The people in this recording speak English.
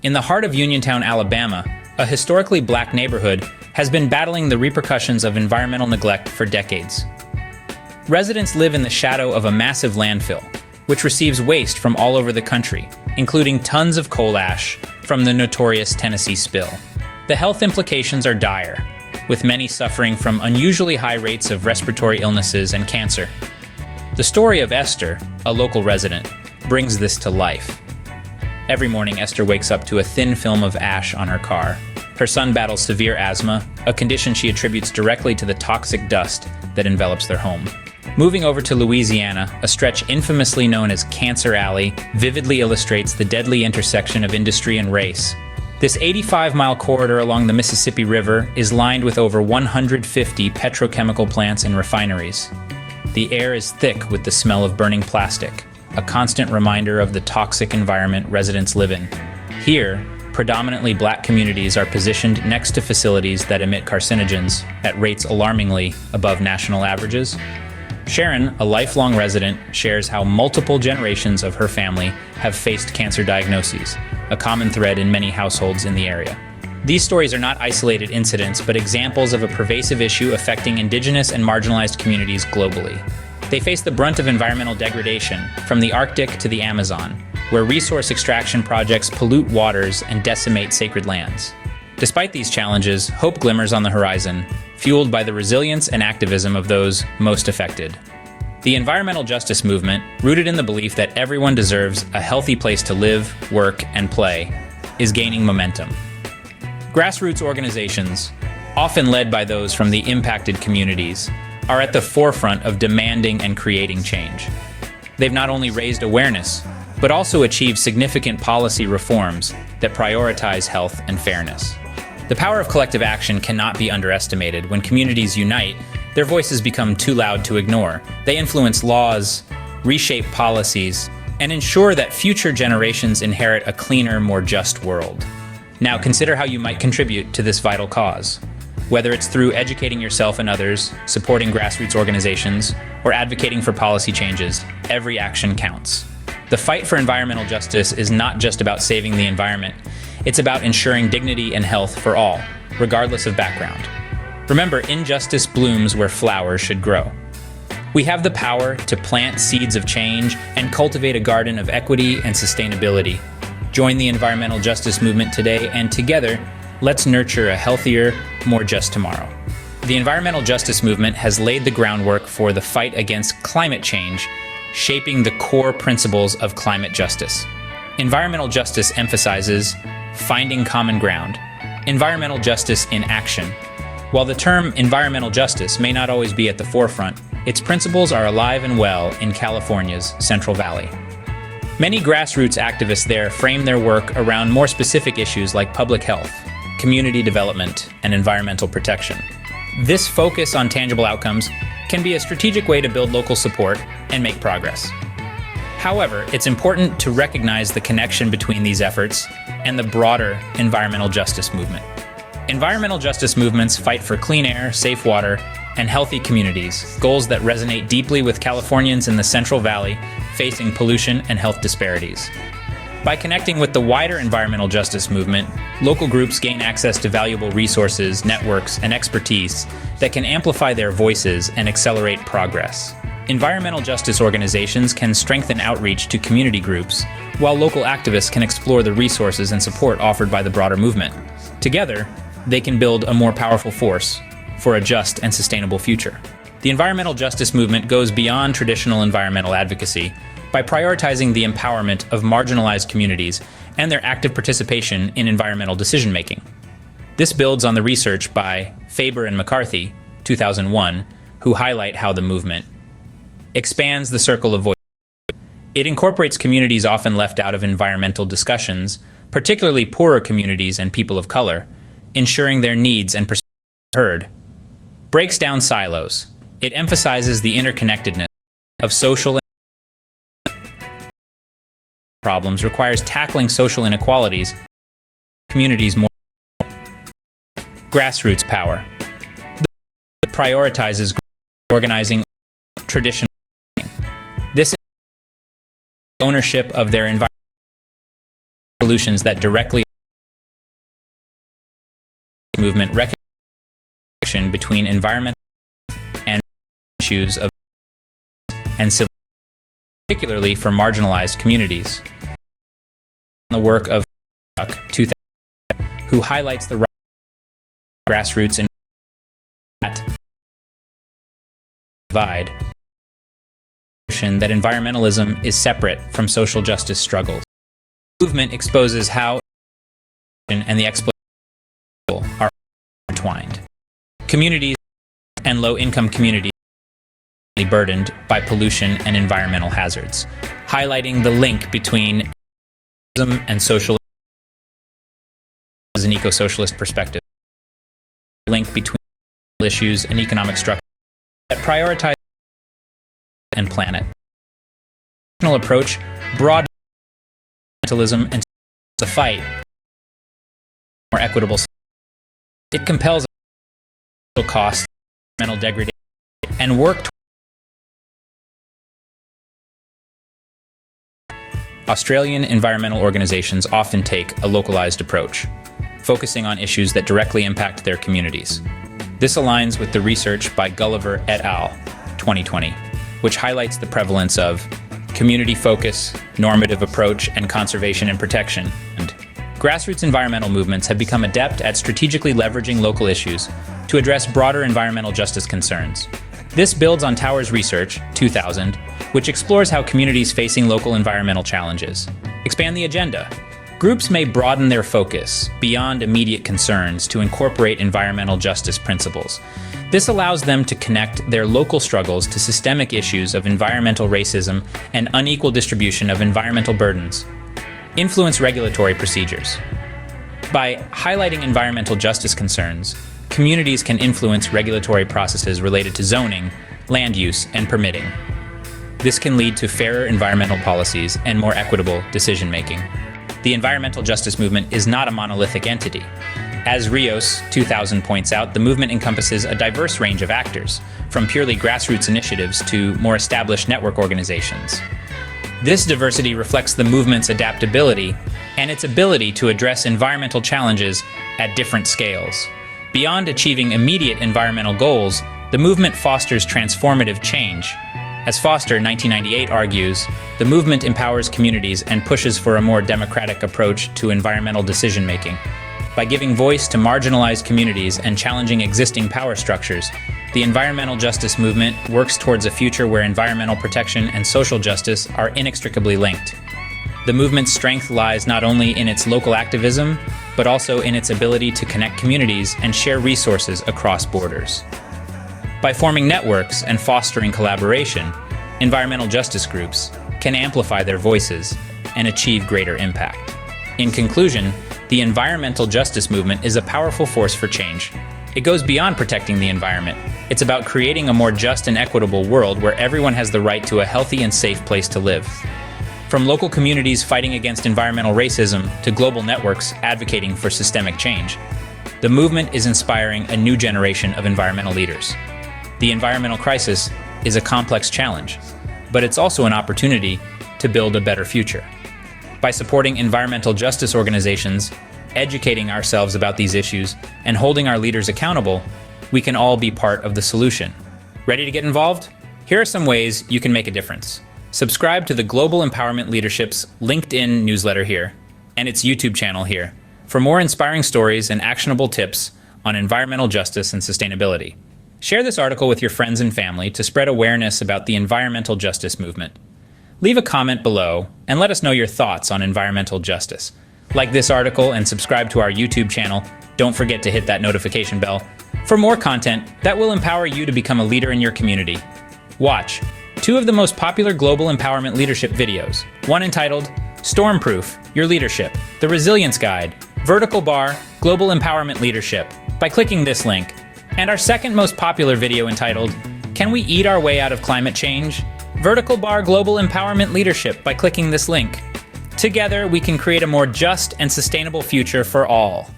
In the heart of Uniontown, Alabama, a historically black neighborhood has been battling the repercussions of environmental neglect for decades. Residents live in the shadow of a massive landfill, which receives waste from all over the country, including tons of coal ash from the notorious Tennessee spill. The health implications are dire, with many suffering from unusually high rates of respiratory illnesses and cancer. The story of Esther, a local resident, brings this to life. Every morning, Esther wakes up to a thin film of ash on her car. Her son battles severe asthma, a condition she attributes directly to the toxic dust that envelops their home. Moving over to Louisiana, a stretch infamously known as Cancer Alley vividly illustrates the deadly intersection of industry and race. This 85-mile corridor along the Mississippi River is lined with over 150 petrochemical plants and refineries. The air is thick with the smell of burning plastic, a constant reminder of the toxic environment residents live in. Here, predominantly black communities are positioned next to facilities that emit carcinogens at rates alarmingly above national averages. Sharon, a lifelong resident, shares how multiple generations of her family have faced cancer diagnoses, a common thread in many households in the area. These stories are not isolated incidents, but examples of a pervasive issue affecting indigenous and marginalized communities globally. They face the brunt of environmental degradation, from the Arctic to the Amazon, where resource extraction projects pollute waters and decimate sacred lands. Despite these challenges, hope glimmers on the horizon, fueled by the resilience and activism of those most affected. The environmental justice movement, rooted in the belief that everyone deserves a healthy place to live, work, and play, is gaining momentum. Grassroots organizations, often led by those from the impacted communities, are at the forefront of demanding and creating change. They've not only raised awareness, but also achieved significant policy reforms that prioritize health and fairness. The power of collective action cannot be underestimated. When communities unite, their voices become too loud to ignore. They influence laws, reshape policies, and ensure that future generations inherit a cleaner, more just world. Now consider how you might contribute to this vital cause. Whether it's through educating yourself and others, supporting grassroots organizations, or advocating for policy changes, every action counts. The fight for environmental justice is not just about saving the environment. It's about ensuring dignity and health for all, regardless of background. Remember, injustice blooms where flowers should grow. We have the power to plant seeds of change and cultivate a garden of equity and sustainability. Join the environmental justice movement today, and together, let's nurture a healthier, more just tomorrow. The environmental justice movement has laid the groundwork for the fight against climate change, shaping the core principles of climate justice. Environmental justice emphasizes finding common ground, environmental justice in action. While the term environmental justice may not always be at the forefront, its principles are alive and well in California's Central Valley. Many grassroots activists there frame their work around more specific issues like public health, community development, and environmental protection. This focus on tangible outcomes can be a strategic way to build local support and make progress. However, it's important to recognize the connection between these efforts and the broader environmental justice movement. Environmental justice movements fight for clean air, safe water, and healthy communities, goals that resonate deeply with Californians in the Central Valley facing pollution and health disparities. By connecting with the wider environmental justice movement, local groups gain access to valuable resources, networks, and expertise that can amplify their voices and accelerate progress. Environmental justice organizations can strengthen outreach to community groups, while local activists can explore the resources and support offered by the broader movement. Together, they can build a more powerful force for a just and sustainable future. The environmental justice movement goes beyond traditional environmental advocacy by prioritizing the empowerment of marginalized communities and their active participation in environmental decision-making. This builds on the research by Faber and McCarthy, 2001, who highlight how the movement expands the circle of voice. It incorporates communities often left out of environmental discussions, particularly poorer communities and people of color, ensuring their needs and perspectives are heard. Breaks down silos. It emphasizes the interconnectedness of social problems, requires tackling social inequalities, communities more. Grassroots power. The prioritizes organizing traditional. This ownership of their environmental solutions that directly movement recognition between environmental and issues of and civil, particularly for marginalized communities. The work of 2000, who highlights the grassroots and divide that environmentalism is separate from social justice struggles. The movement exposes how and the exploitation are intertwined. Communities and low-income communities are burdened by pollution and environmental hazards, highlighting the link between and socialism as an ecosocialist perspective. The link between issues and economic structure that prioritize and planet. Approach broad environmentalism and a fight more equitable. It compels cost, environmental degradation, and work. Australian environmental organizations often take a localized approach, focusing on issues that directly impact their communities. This aligns with the research by Gulliver et al. 2020, which highlights the prevalence of community focus, normative approach, and conservation and protection. And grassroots environmental movements have become adept at strategically leveraging local issues to address broader environmental justice concerns. This builds on Tower's research, 2000, which explores how communities facing local environmental challenges expand the agenda. Groups may broaden their focus beyond immediate concerns to incorporate environmental justice principles. This allows them to connect their local struggles to systemic issues of environmental racism and unequal distribution of environmental burdens. Influence regulatory procedures. By highlighting environmental justice concerns, communities can influence regulatory processes related to zoning, land use, and permitting. This can lead to fairer environmental policies and more equitable decision-making. The environmental justice movement is not a monolithic entity. As Rios, 2000, points out, the movement encompasses a diverse range of actors, from purely grassroots initiatives to more established network organizations. This diversity reflects the movement's adaptability and its ability to address environmental challenges at different scales. Beyond achieving immediate environmental goals, the movement fosters transformative change. As Foster, 1998, argues, the movement empowers communities and pushes for a more democratic approach to environmental decision-making. By giving voice to marginalized communities and challenging existing power structures, the environmental justice movement works towards a future where environmental protection and social justice are inextricably linked. The movement's strength lies not only in its local activism, but also in its ability to connect communities and share resources across borders. By forming networks and fostering collaboration, environmental justice groups can amplify their voices and achieve greater impact. In conclusion, the environmental justice movement is a powerful force for change. It goes beyond protecting the environment. It's about creating a more just and equitable world where everyone has the right to a healthy and safe place to live. From local communities fighting against environmental racism to global networks advocating for systemic change, the movement is inspiring a new generation of environmental leaders. The environmental crisis is a complex challenge, but it's also an opportunity to build a better future. By supporting environmental justice organizations, educating ourselves about these issues, and holding our leaders accountable, we can all be part of the solution. Ready to get involved? Here are some ways you can make a difference. Subscribe to the Global Empowerment Leadership's LinkedIn newsletter here, and its YouTube channel here, for more inspiring stories and actionable tips on environmental justice and sustainability. Share this article with your friends and family to spread awareness about the environmental justice movement. Leave a comment below and let us know your thoughts on environmental justice. Like this article and subscribe to our YouTube channel. Don't forget to hit that notification bell for more content that will empower you to become a leader in your community. Watch 2 of the most popular global empowerment leadership videos. One entitled Stormproof Your Leadership, The Resilience Guide, Vertical Bar, Global Empowerment Leadership, by clicking this link. And our second most popular video entitled Can We Eat Our Way Out of Climate Change? Vertical Bar Global Empowerment Leadership, by clicking this link. Together, we can create a more just and sustainable future for all.